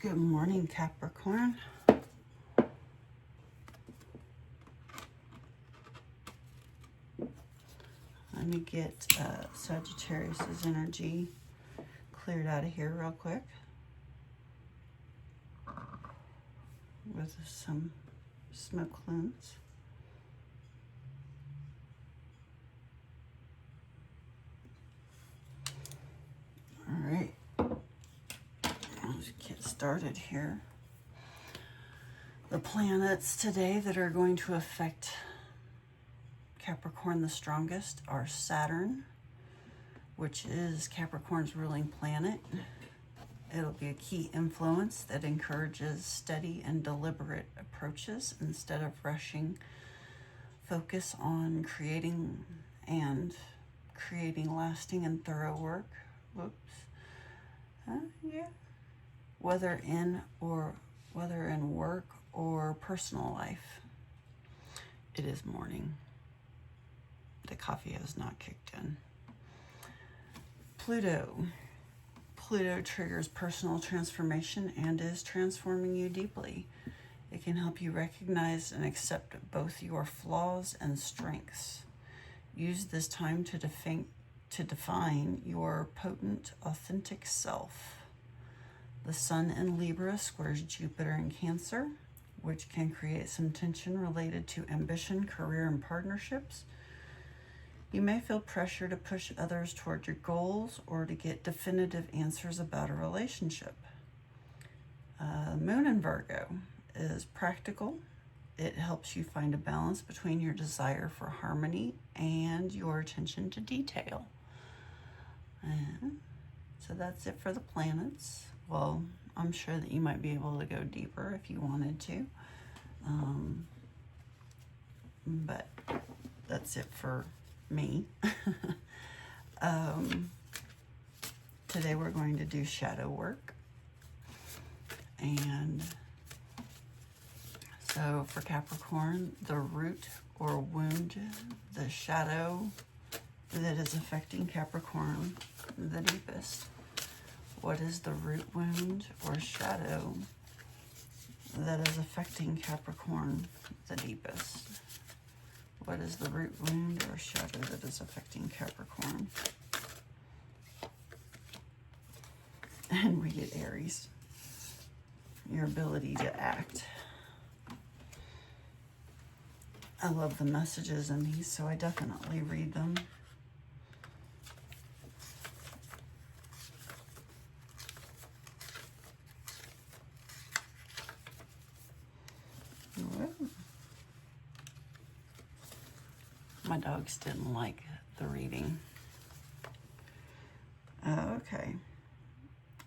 Good morning, Capricorn. Let me get Sagittarius's energy cleared out of here real quick with some smoke plumes. All right, let's get started here. The planets today that are going to affect Capricorn the strongest are Saturn, which is Capricorn's ruling planet. It'll be a key influence that encourages steady and deliberate approaches instead of rushing. Focus on creating lasting and thorough work. Whoops. Yeah. Whether in work or personal life. It is morning. The coffee has not kicked in. Pluto triggers personal transformation and is transforming you deeply. It can help you recognize and accept both your flaws and strengths. Use this time to define your potent, authentic self. The Sun in Libra squares Jupiter in Cancer, which can create some tension related to ambition, career, and partnerships. You may feel pressure to push others toward your goals or to get definitive answers about a relationship. Moon in Virgo is practical. It helps you find a balance between your desire for harmony and your attention to detail. So that's it for the planets. Well, I'm sure that you might be able to go deeper if you wanted to. But that's it for me. Today we're going to do shadow work. And so for Capricorn, the root or wound, the shadow that is affecting Capricorn the deepest. What is the root wound or shadow that is affecting Capricorn the deepest? What is the root wound or shadow that is affecting Capricorn? And we get Aries. Your ability to act. I love the messages in these, so I definitely read them. My dogs didn't like the reading. Okay.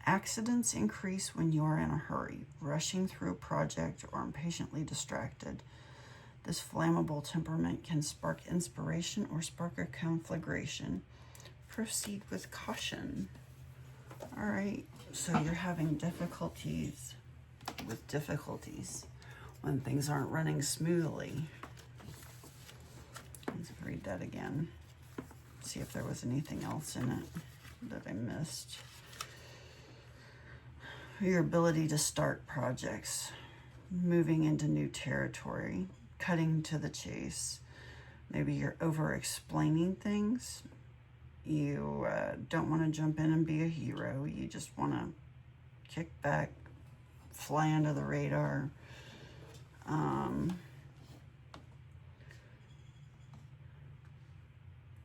Accidents increase when you are in a hurry, rushing through a project, or impatiently distracted. This flammable temperament can spark inspiration or spark a conflagration. Proceed with caution. All right, so you're having difficulties when things aren't running smoothly. Let's read that again. See if there was anything else in it that I missed. Your ability to start projects, moving into new territory, cutting to the chase. Maybe you're over-explaining things. You don't want to jump in and be a hero. You just want to kick back, fly under the radar.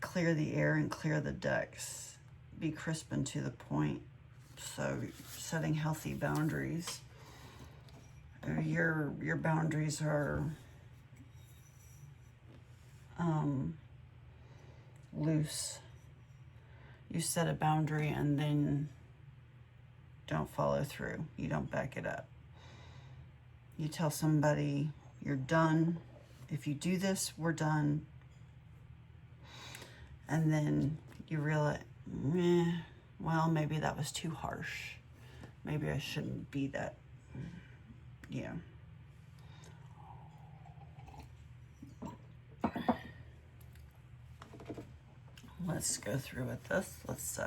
Clear the air and clear the decks. Be crisp and to the point. So setting healthy boundaries. Your boundaries are loose. You set a boundary and then don't follow through. You don't back it up. You tell somebody you're done. If you do this, we're done. And then you realize, well, maybe that was too harsh. Maybe I shouldn't be that. Yeah. Let's go through with this. Let's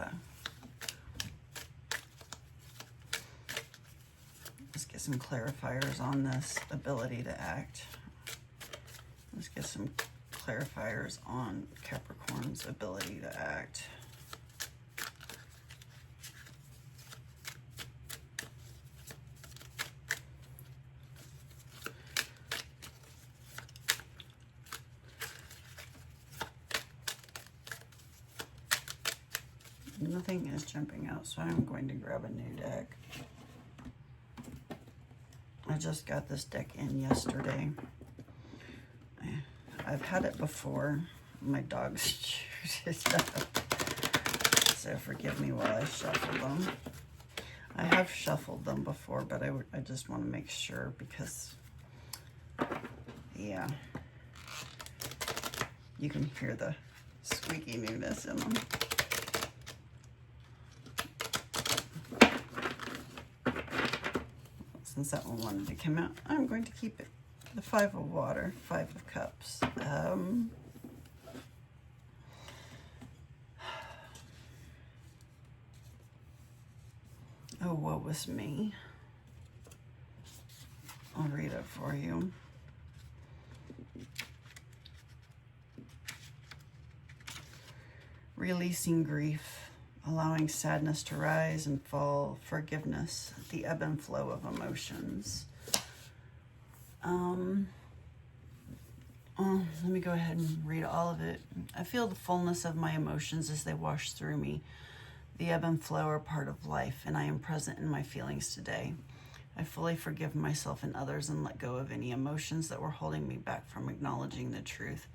Let's get some clarifiers on this ability to act. Let's get some clarifiers on Capricorn's ability to act. Nothing is jumping out, so I'm going to grab a new deck. I just got this deck in yesterday. I've had it before. My dogs chewed it up. So forgive me while I shuffle them. I have shuffled them before, but I just want to make sure because, yeah, you can hear the squeaky newness in them. Since that one wanted to come out, I'm going to keep it. The 5 of water, 5 of cups. Oh, woe was me. I'll read it for you. Releasing grief. Allowing sadness to rise and fall, forgiveness, the ebb and flow of emotions. Let me go ahead and read all of it. I feel the fullness of my emotions as they wash through me. The ebb and flow are part of life, and I am present in my feelings today. I fully forgive myself and others and let go of any emotions that were holding me back from acknowledging the truth.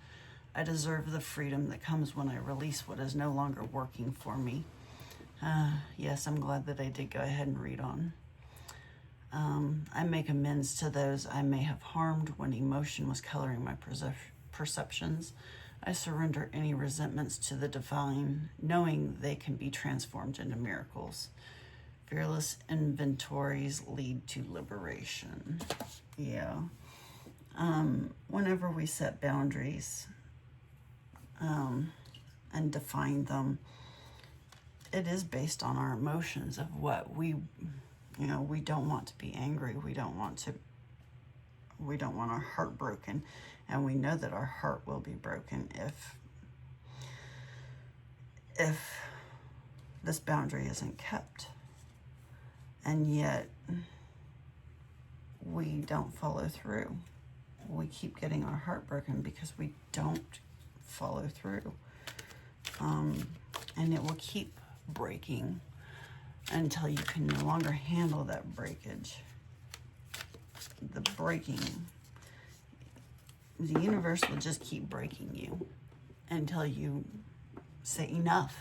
I deserve the freedom that comes when I release what is no longer working for me. Yes, I'm glad that I did go ahead and read on. I make amends to those I may have harmed when emotion was coloring my perceptions. I surrender any resentments to the divine, knowing they can be transformed into miracles. Fearless inventories lead to liberation. Yeah. Whenever we set boundaries and define them, it is based on our emotions of what we don't want to be angry. We don't want our heart broken. And we know that our heart will be broken if this boundary isn't kept. And yet we don't follow through. We keep getting our heart broken because we don't follow through. And it will keep breaking until you can no longer handle that breakage. The breaking, the universe will just keep breaking you until you say enough.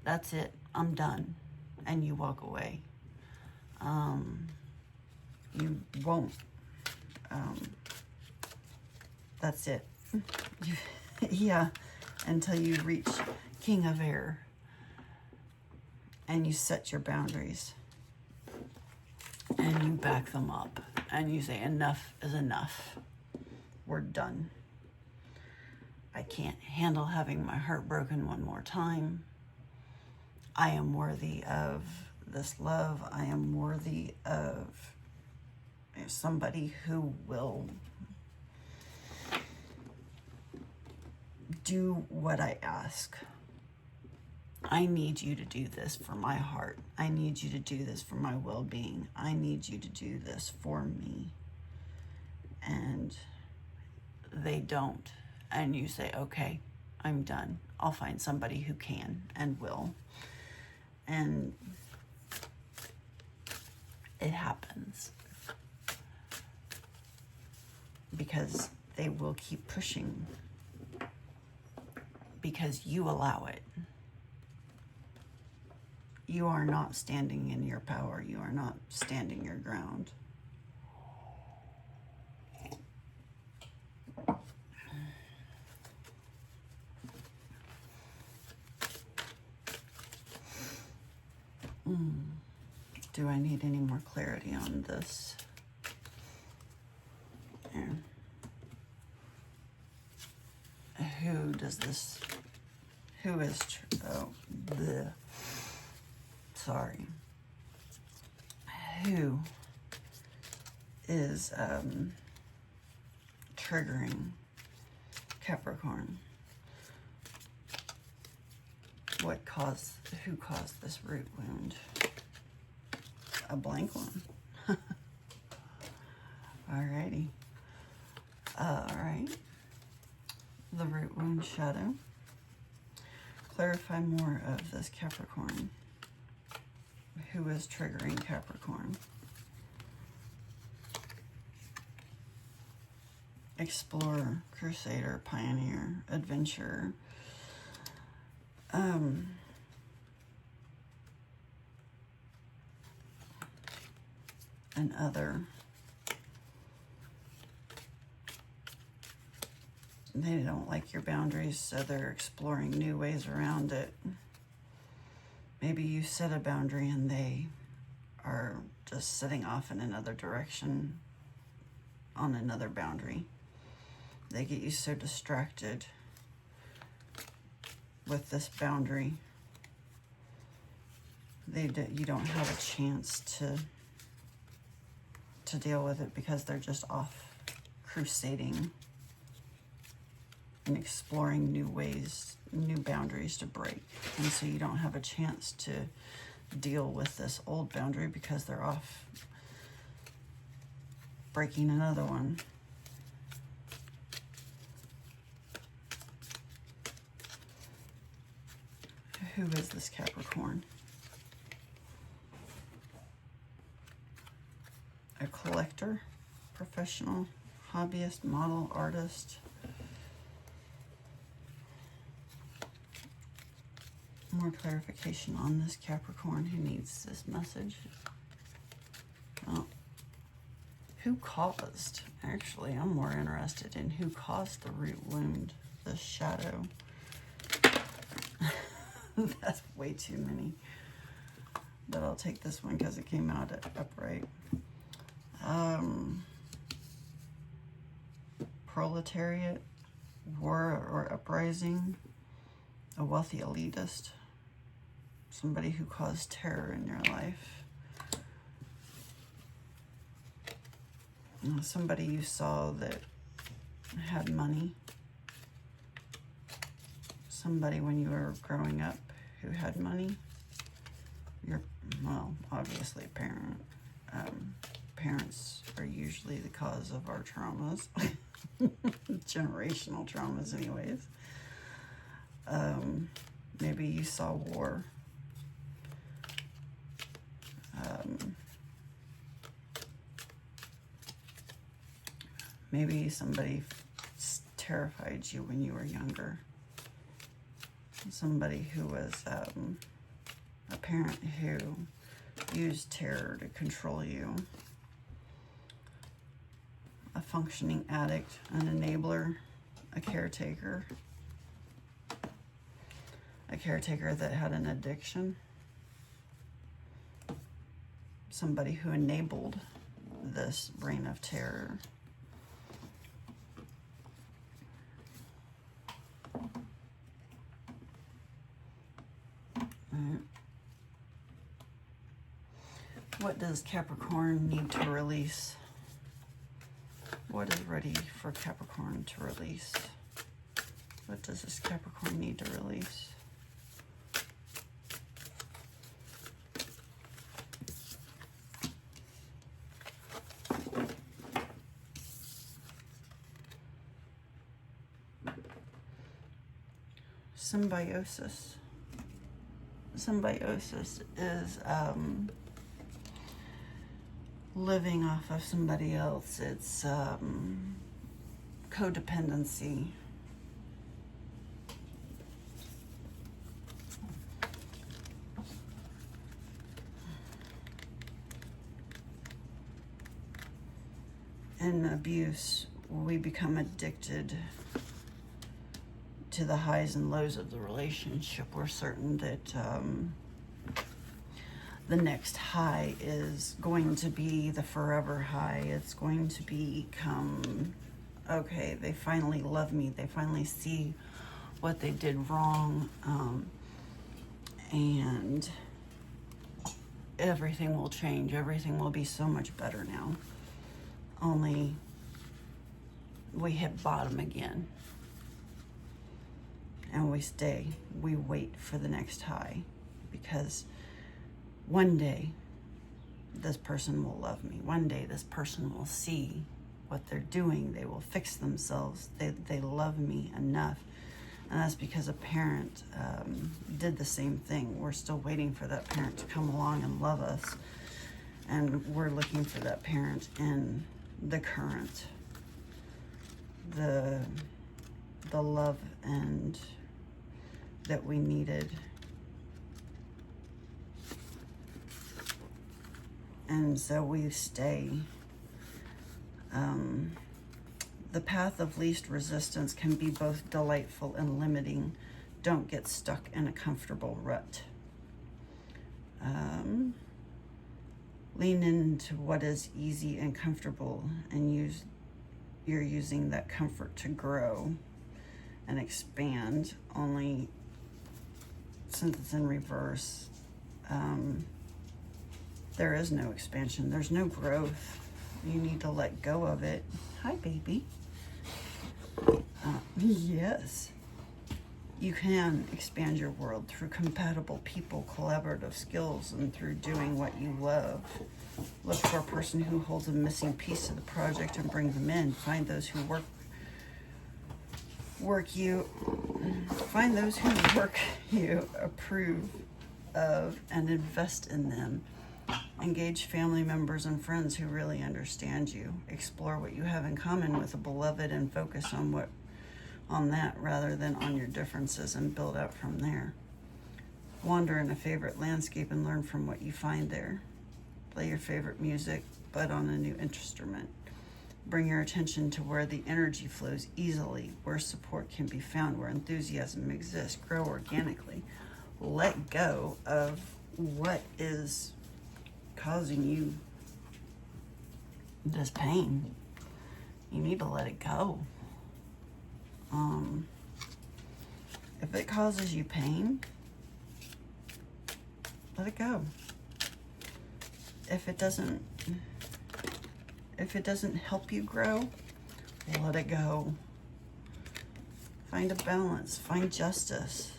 That's it, I'm done. And you walk away. You won't. That's it. Yeah, until you reach King of Air and you set your boundaries and you back them up and you say enough is enough. We're done. I can't handle having my heart broken one more time. I am worthy of this love. I am worthy of somebody who will do what I ask. I need you to do this for my heart. I need you to do this for my well-being. I need you to do this for me. And they don't. And you say, okay, I'm done. I'll find somebody who can and will. And it happens. Because they will keep pushing. Because you allow it. You are not standing in your power. You are not standing your ground. Do I need any more clarity on this? Yeah. Who does this? Who is? Oh, bleh. Sorry. who is triggering Capricorn? Who caused this root wound? A blank one. Alrighty. Alright. The root wound shadow. Clarify more of this Capricorn. Who is triggering Capricorn? Explorer, crusader, pioneer, adventurer. And other. They don't like your boundaries, so they're exploring new ways around it. Maybe you set a boundary and they are just setting off in another direction on another boundary. They get you so distracted with this boundary. You don't have a chance to deal with it because they're just off crusading and exploring new ways, new boundaries to break. And so you don't have a chance to deal with this old boundary because they're off breaking another one. Who is this Capricorn? A collector, professional, hobbyist, model, artist. More clarification on this Capricorn who needs this message. Well, who caused? Actually, I'm more interested in who caused the root wound, the shadow. That's way too many. But I'll take this one because it came out upright. Proletariat, war or uprising, a wealthy elitist, somebody who caused terror in your life, somebody you saw that had money, somebody when you were growing up who had money, well, obviously a parent. Parents are usually the cause of our traumas, generational traumas anyways. Maybe you saw war. Maybe somebody terrified you when you were younger. Somebody who was a parent who used terror to control you. A functioning addict, an enabler, a caretaker that had an addiction, somebody who enabled this reign of terror. What does Capricorn need to release? What is ready for Capricorn to release? What does this Capricorn need to release? Symbiosis. Symbiosis is living off of somebody else. It's codependency. In abuse, we become addicted to the highs and lows of the relationship. We're certain that the next high is going to be the forever high. It's going to become, okay, they finally love me. They finally see what they did wrong. And everything will change. Everything will be so much better now. Only we hit bottom again. And we wait for the next high, because one day this person will love me. One day this person will see what they're doing. They will fix themselves. They love me enough. And that's because a parent did the same thing. We're still waiting for that parent to come along and love us. And we're looking for that parent in the current. The love and that we needed. And so we stay. The path of least resistance can be both delightful and limiting. Don't get stuck in a comfortable rut. Lean into what is easy and comfortable, and you're using that comfort to grow and expand. Only since it's in reverse, there is no expansion. There's no growth. You need to let go of it. Hi, baby. Yes. You can expand your world through compatible people, collaborative skills, and through doing what you love. Look for a person who holds a missing piece of the project and bring them in. Find those who work you approve of and invest in them. Engage family members and friends who really understand you. Explore what you have in common with a beloved and focus on that rather than on your differences, and build out from there. Wander in a favorite landscape and learn from what you find there. Play your favorite music, but on a new instrument. Bring your attention to where the energy flows easily, where support can be found, where enthusiasm exists. Grow organically. Let go of what is causing you this pain. You need to let it go. If it causes you pain, let it go. If it doesn't help you grow, let it go. Find a balance, find justice.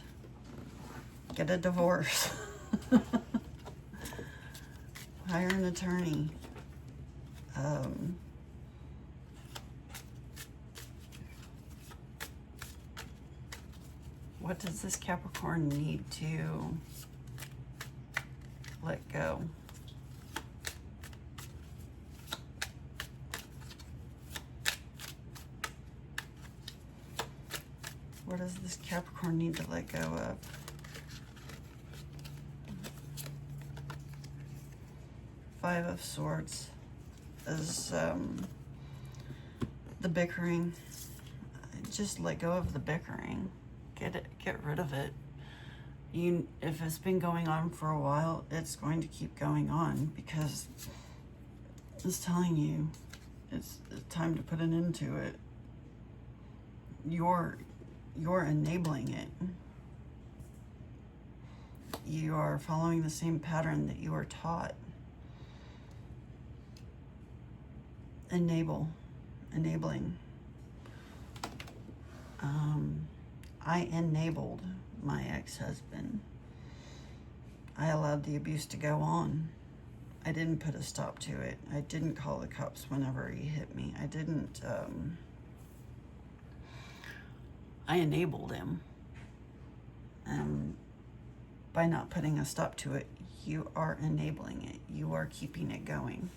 Get a divorce. Hire an attorney. What does this Capricorn need to let go? What does this Capricorn need to let go of? Five of Swords is the bickering. Just let go of the bickering. Get rid of it. If it's been going on for a while, it's going to keep going on, because it's telling you it's time to put an end to it. You're enabling it. You are following the same pattern that you were taught. Enabling. I enabled my ex-husband. I allowed the abuse to go on. I didn't put a stop to it. I didn't call the cops whenever he hit me. I enabled him. And by not putting a stop to it, you are enabling it. You are keeping it going.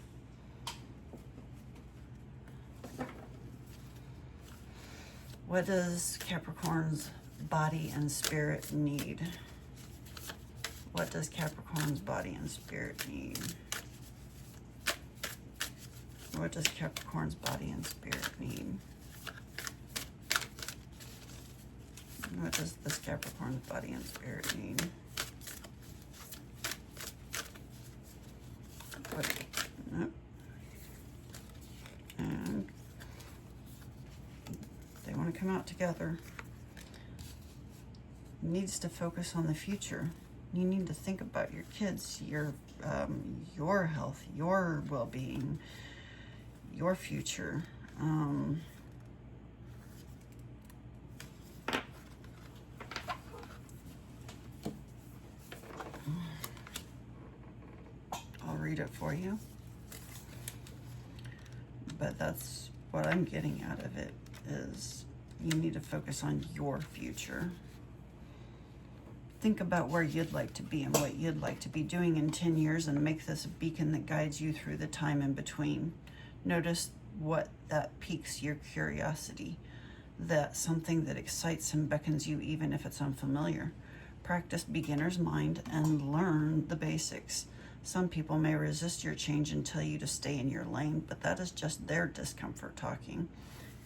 What does Capricorn's body and spirit need? What does Capricorn's body and spirit need? What does Capricorn's body and spirit need? What does this Capricorn's body and spirit need? Nope. And they want to come out together. Needs to focus on the future. You need to think about your kids, your health, your well-being, your future. I'll read it for you. But that's what I'm getting out of it, is you need to focus on your future. Think about where you'd like to be and what you'd like to be doing in 10 years and make this a beacon that guides you through the time in between. Notice what that piques your curiosity, that something that excites and beckons you even if it's unfamiliar. Practice beginner's mind and learn the basics. Some people may resist your change and tell you to stay in your lane, but that is just their discomfort talking.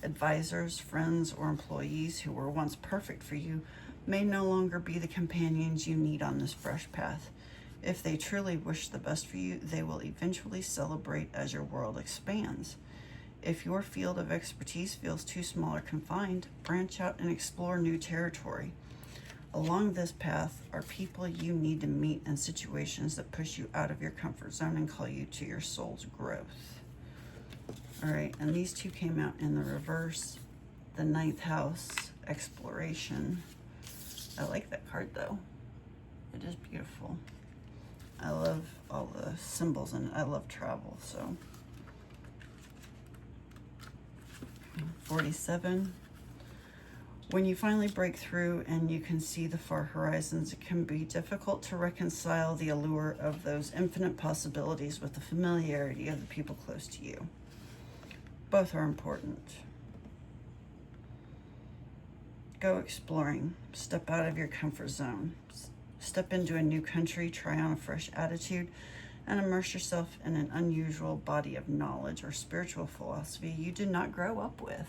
Advisors, friends, or employees who were once perfect for you may no longer be the companions you need on this fresh path. If they truly wish the best for you, they will eventually celebrate as your world expands. If your field of expertise feels too small or confined, branch out and explore new territory. Along this path are people you need to meet and situations that push you out of your comfort zone and call you to your soul's growth. All right, and these two came out in the reverse. The 9th house, exploration. I like that card though. It is beautiful. I love all the symbols and I love travel, so. 47. When you finally break through and you can see the far horizons, it can be difficult to reconcile the allure of those infinite possibilities with the familiarity of the people close to you. Both are important. Go exploring. Step out of your comfort zone. Step into a new country, try on a fresh attitude, and immerse yourself in an unusual body of knowledge or spiritual philosophy you did not grow up with.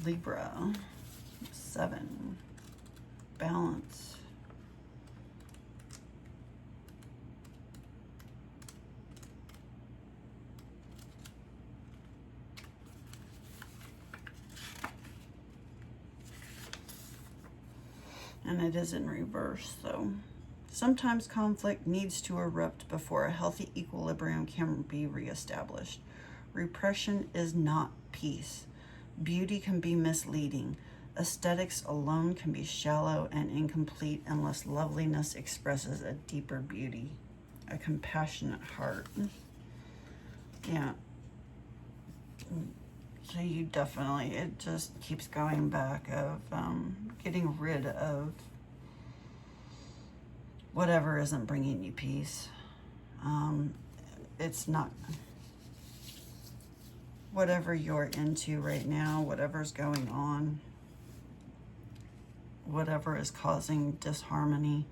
Libra, 7, balance. And it is in reverse, though. Sometimes conflict needs to erupt before a healthy equilibrium can be reestablished. Repression is not peace. Beauty can be misleading. Aesthetics alone can be shallow and incomplete unless loveliness expresses a deeper beauty, a compassionate heart. Yeah. So you definitely, it just keeps going back of getting rid of whatever isn't bringing you peace. It's not, whatever you're into right now, whatever's going on, whatever is causing disharmony,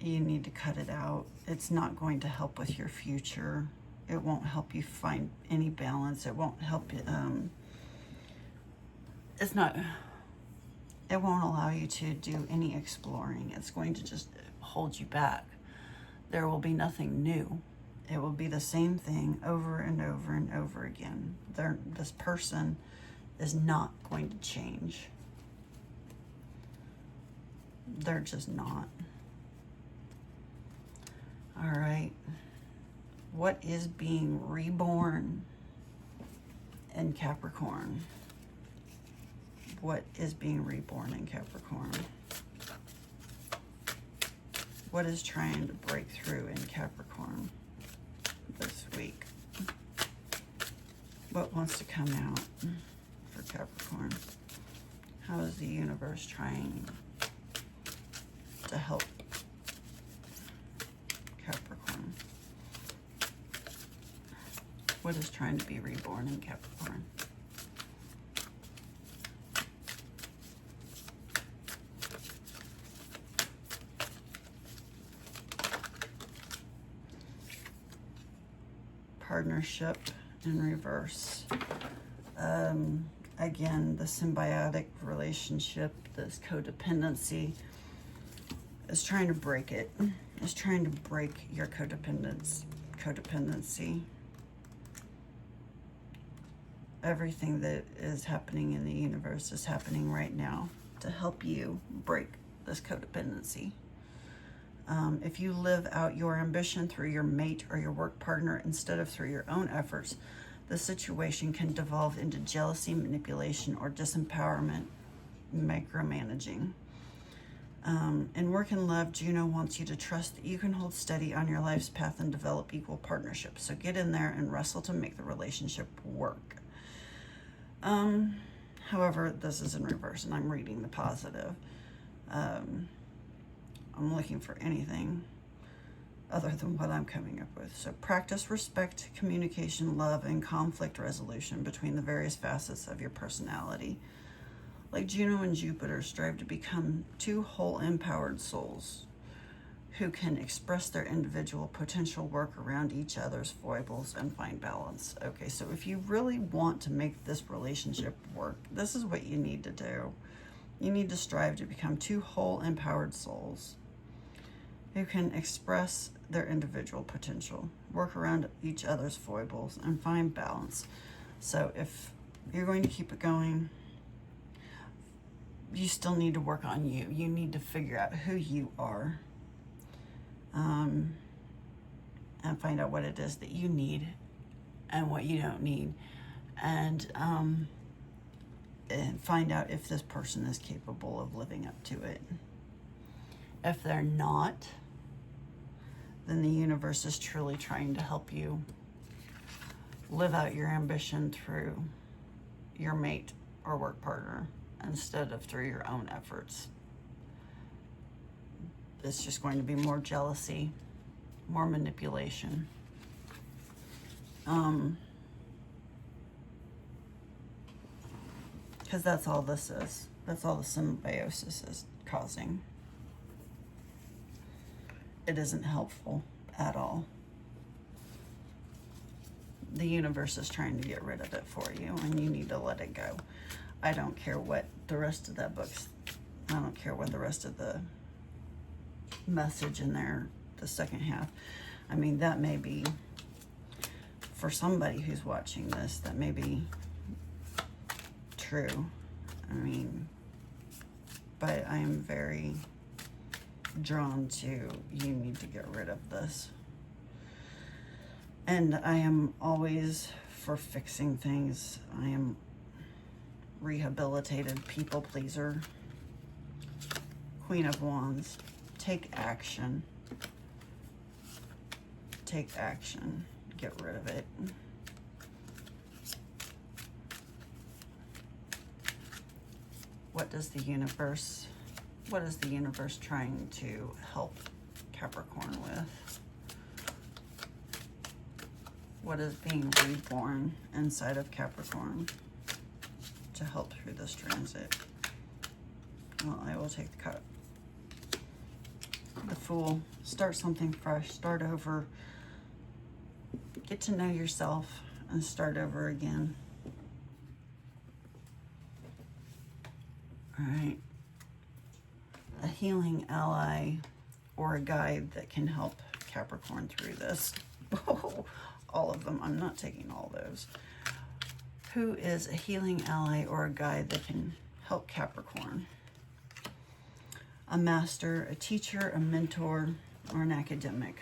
you need to cut it out. It's not going to help with your future. It won't help you find any balance. It won't help you. It won't allow you to do any exploring. It's going to just hold you back. There will be nothing new. It will be the same thing over and over and over again. This person is not going to change. They're just not. All right. What is being reborn in Capricorn? What is being reborn in Capricorn? What is trying to break through in Capricorn this week? What wants to come out for Capricorn? How is the universe trying to help Capricorn? What is trying to be reborn in Capricorn? Partnership in reverse. Again, the symbiotic relationship, this codependency, is trying to break it. Is trying to break your codependency. Everything that is happening in the universe is happening right now to help you break this codependency. If you live out your ambition through your mate or your work partner instead of through your own efforts, the situation can devolve into jealousy, manipulation, or disempowerment, micromanaging. In work and love, Juno wants you to trust that you can hold steady on your life's path and develop equal partnerships. So get in there and wrestle to make the relationship work. However, this is in reverse, and I'm reading the positive. I'm looking for anything other than what I'm coming up with. So practice respect, communication, love, and conflict resolution between the various facets of your personality. Like Juno and Jupiter, strive to become two whole empowered souls who can express their individual potential, work around each other's foibles, and find balance. Okay, so if you really want to make this relationship work, this is what you need to do. You need to strive to become two whole empowered souls who can express their individual potential, work around each other's foibles, and find balance. So if you're going to keep it going, you still need to work on you. You need to figure out who you are, and find out what it is that you need and what you don't need, and find out if this person is capable of living up to it. If they're not, then the universe is truly trying to help you live out your ambition through your mate or work partner instead of through your own efforts. It's just going to be more jealousy, more manipulation. Because that's all this is. That's all the symbiosis is causing. It isn't helpful at all. The universe is trying to get rid of it for you, and you need to let it go. I don't care what the rest of that book's, I don't care what the rest of the message in there, the second half. I mean, that may be, for somebody who's watching this, that may be true. I mean, but I am very drawn to, you need to get rid of this. And I am always for fixing things. I am rehabilitated people pleaser. Queen of Wands. Take action. Take action. Get rid of it. What is the universe trying to help Capricorn with? What is being reborn inside of Capricorn to help through this transit? Well, I will take the cut. The Fool. Start something fresh. Start over. Get to know yourself and start over again. All right. A healing ally or a guide that can help Capricorn through this. All of them. I'm not taking all those. Who is a healing ally or a guide that can help Capricorn? A master, a teacher, a mentor, or an academic.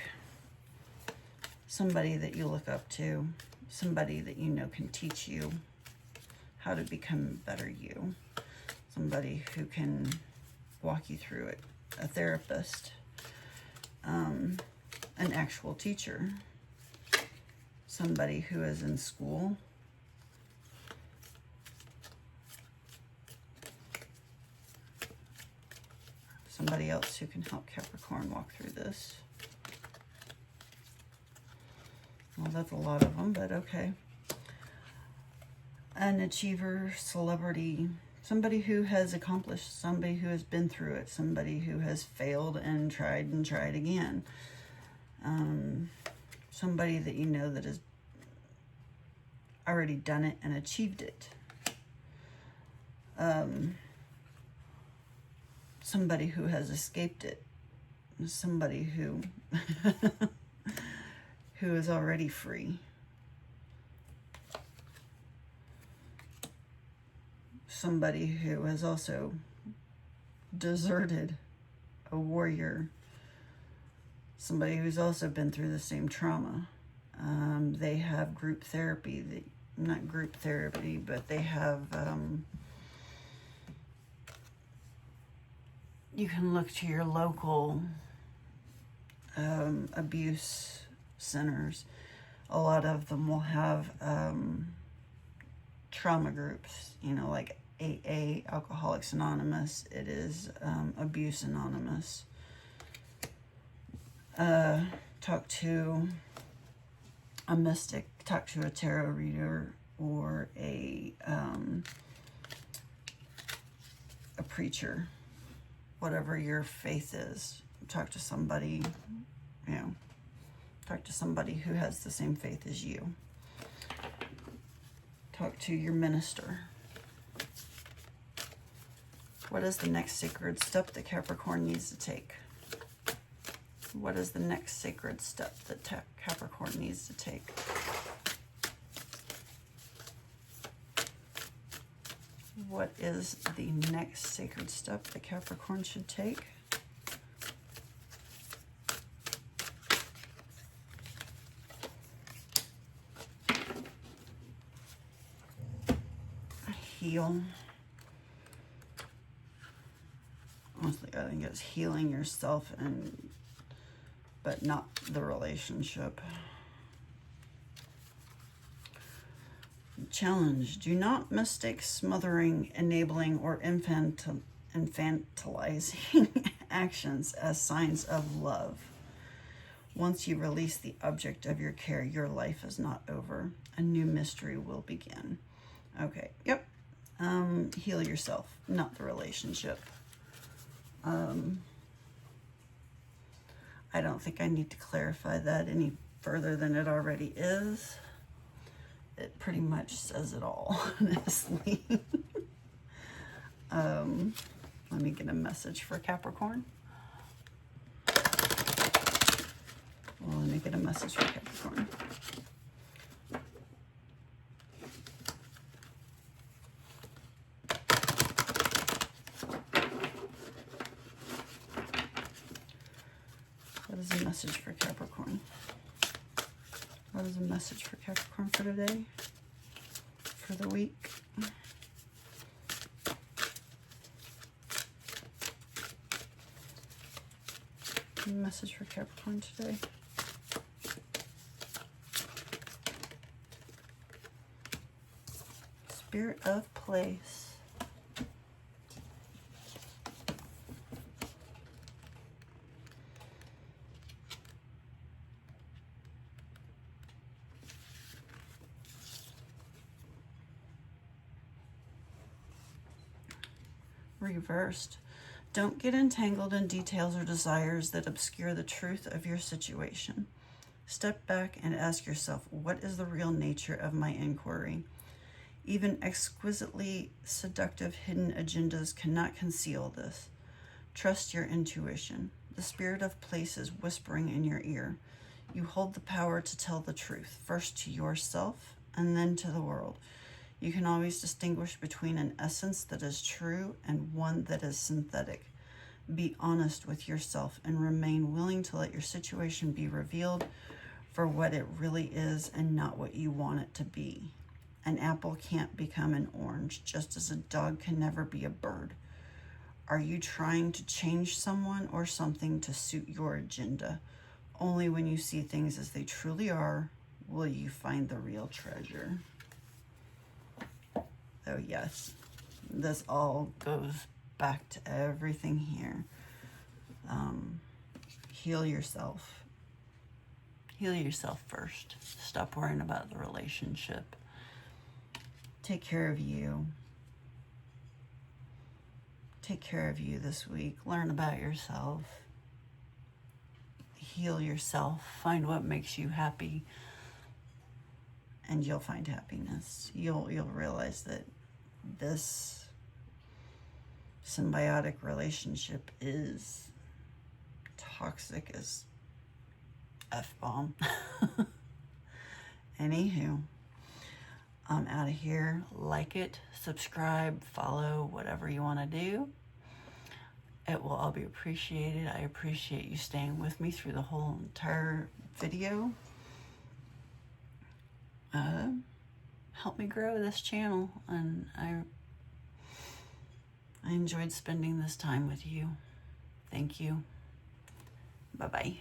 Somebody that you look up to. Somebody that you know can teach you how to become better you. Somebody who can walk you through it. A therapist. An actual teacher. Somebody who is in school. Somebody else who can help Capricorn walk through this. Well, that's a lot of them, but okay. An achiever, celebrity, somebody who has accomplished, somebody who has been through it, somebody who has failed and tried again. Somebody that you know that has already done it and achieved it. Somebody who has escaped it. Somebody who who is already free. somebody who has also deserted a warrior, somebody who's also been through the same trauma. They have group therapy, not group therapy, but they have, you can look to your local abuse centers. A lot of them will have trauma groups, you know, like AA, Alcoholics Anonymous. It is Abuse Anonymous. Talk to a mystic, talk to a tarot reader, or a preacher, whatever your faith is. Talk to somebody, you know, talk to somebody who has the same faith as you. Talk to your minister. What is the next sacred step that Capricorn needs to take? What is the next sacred step that Capricorn needs to take? What is the next sacred step that Capricorn should take? Heal. Honestly, I think it's healing yourself, but not the relationship. Challenge. Do not mistake smothering, enabling, or infantilizing actions as signs of love. Once you release the object of your care, your life is not over. A new mystery will begin. Okay, yep. Heal yourself, not the relationship. I don't think I need to clarify that any further than it already is. It pretty much says it all, honestly. Let me get a message for Capricorn. Well, let me get a message for Capricorn. What is a message for Capricorn? What is a message for Capricorn for today? For the week? A message for Capricorn today? Spirit of place. Reversed. Don't get entangled in details or desires that obscure the truth of your situation. Step back and ask yourself, what is the real nature of my inquiry? Even exquisitely seductive hidden agendas cannot conceal this. Trust your intuition. The spirit of place is whispering in your ear. You hold the power to tell the truth, first to yourself and then to the world. You can always distinguish between an essence that is true and one that is synthetic. Be honest with yourself and remain willing to let your situation be revealed for what it really is and not what you want it to be. An apple can't become an orange, just as a dog can never be a bird. Are you trying to change someone or something to suit your agenda? Only when you see things as they truly are will you find the real treasure. Oh yes, this all goes back to everything here. Heal yourself. Heal yourself first. Stop worrying about the relationship. Take care of you. Take care of you this week. Learn about yourself. Heal yourself. Find what makes you happy. And you'll find happiness. You'll realize that this symbiotic relationship is toxic as F-bomb. Anywho, I'm out of here. Like it, subscribe, follow, whatever you want to do. It will all be appreciated. I appreciate you staying with me through the whole entire video. Help me grow this channel, and I enjoyed spending this time with you. Thank you. Bye-bye.